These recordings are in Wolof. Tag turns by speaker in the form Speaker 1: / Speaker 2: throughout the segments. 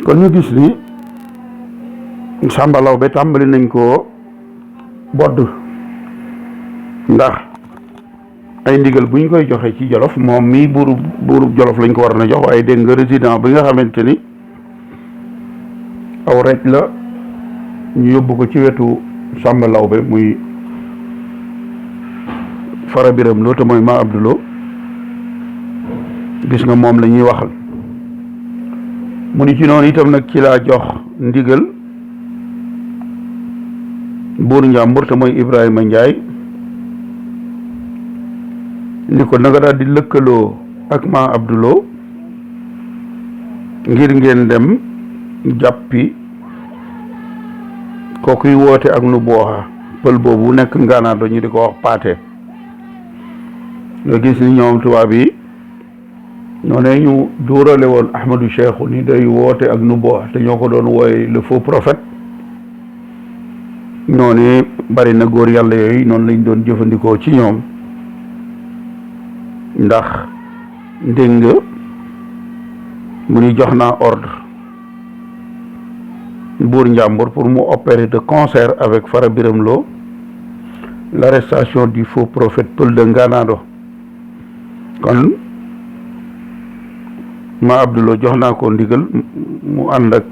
Speaker 1: kon ñu gis ni Samba Laobé tàmbali nañ ko bodd ndax ay ndigal buñ koy joxe ci Jolof moom mii buuru Jolof lañ ko war na jox waaye dégg nga résident bi nga xamante ni aw rek la ñu yóbbu ko ci wetu Samba Laobé muy Fara Biram Lo te mooy Ma Abdoulo gis nga moom la ñuy waxal mu ni ci noonu itam nag ci laa jox ndigal buur Njàmbur te mooy Ibrahima Njaay ni ko na nga daal di lëkkaloo ak Ma Abdoulo ngir ngeen dem jàppi kookuy woote ak nu booxa pël boobu nekk Nganaado ñu di ko wax paate nga gis ni ñoom tubaab yi noonu ñu duurale woon Ahmadou Cheikhou ni day woote ak nu booxa te ñoo ko doon wooye le faux prophète noonu bari na góor yàlla yooyu noonu lañ doon jëfandikoo ci ñoom ndax dégg nga mu ni jox naa ordre buur Njàmbur pour mu opérer de concert avec Fara Biram Lo l'arrestation du faux prophète Peul de Nganaado kon Ma Abdoulo jox naa ko ndigal mu ànd ak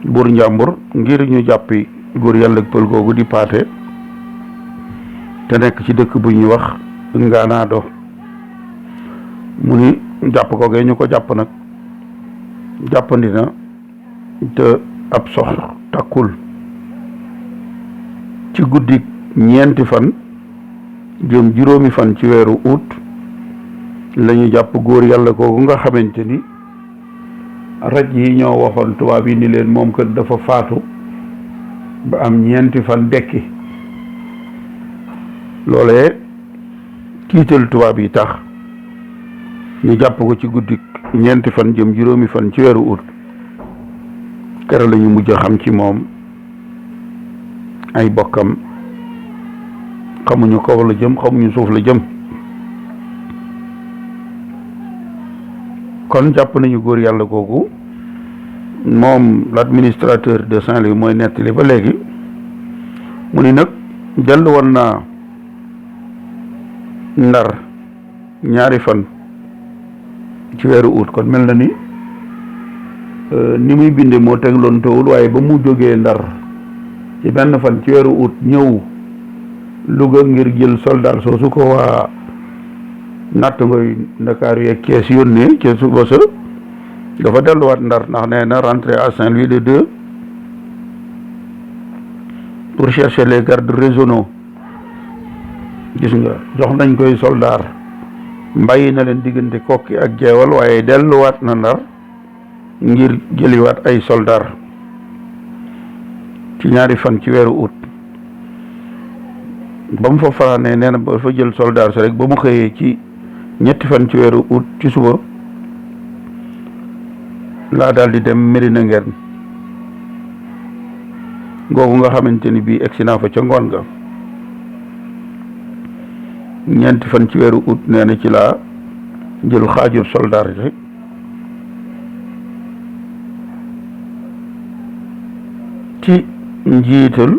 Speaker 1: buur Njàmbur ngir ñu jàppi góor yàlla ak pël googu di paate te nekk ci dëkk bu ñuy wax Nganaado mu ni jàpp ko gee ñu ko jàpp nag jàppandi na te ab sox takkul ci guddi ñeenti fan jëm juróomi fan ci weeru août la ñu jàpp góor yàlla googu nga xamante ni raj yi ñoo waxoon tubaab yi ni leen moom kër dafa faatu ba am ñeenti fan dekki loolee tiital tubaab yi tax ñu jàpp ko ci guddi ñeenti fan jëm juróomi fan ci weeru août kere la ñu mujj a xam ci moom ay bokkam xamuñu kaw la jëm xamuñu suuf la jëm kon jàpp nañu góor yàlla googu moom l'administrateur de Saint-Louis mooy nettali ba léegi mu ni nag dellu woon naa Ndar ñaari fan ci weeru août kon mel na ni ni muy binde moo tegloon tawul waaye ba mu jógee Ndar ci benn fan ci weeru août ñëw Louga ngir jël soldat soosu ko waa natt ngoy Ndakaaru yeeg Kees yónnee ca suba sa dafa delluwaat Ndar ndax nee na rentré à Saint-Louis le 2 pour chercher les gardes régionaux gis nga jox nañ koy soldat mbàyyi na leen diggante Kokki ak Jeewal waaye delluwaat na Ndar ngir jëliwaat ay soldat ci ñaari fan ci weeru août ba mu fa fanaanee nee na ba fa jël soldat si rek ba mu xëyee ci ñetti fan ci weeru août ci suba laa daal di dem Medina Ngeen googu nga xamante ni bii egsi naa fa ca ngoon ga ñeenti fan ci weeru août nee na ci laa jël xaajub soldat yi ci njiital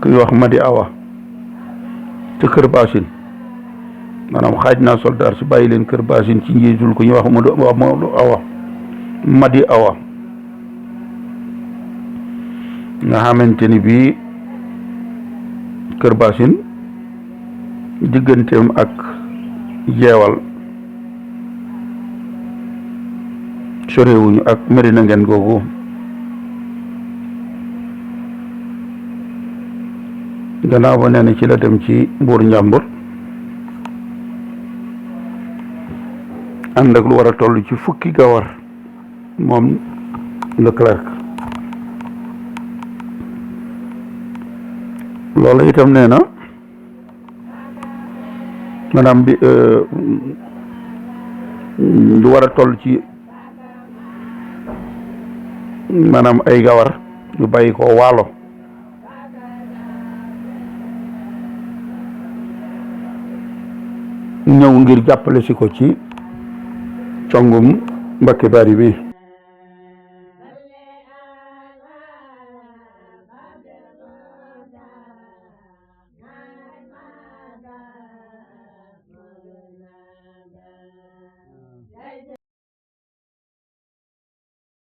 Speaker 1: kuy wax Madi Awa ca Kër Basin maanaam xaaj naa soldat si bàyyi leen Kër Basin ci njiitul ku ñuy wax Madi Awa nga xamante ni bii Kër Basin digganteem ak Jeewal sorewuñu ak Medina Ngeen googu gannaaw ba nee na ci la dem ci buur Njàmbur ànd ak lu war a toll ci fukki gawar moom Leclerc loolu itam nee na maanaam bi lu war a toll ci maanaam ay gawar yu bàyyi ko Waalo ñëw ngir jàppale si ko ci congum Mbakke Bari bi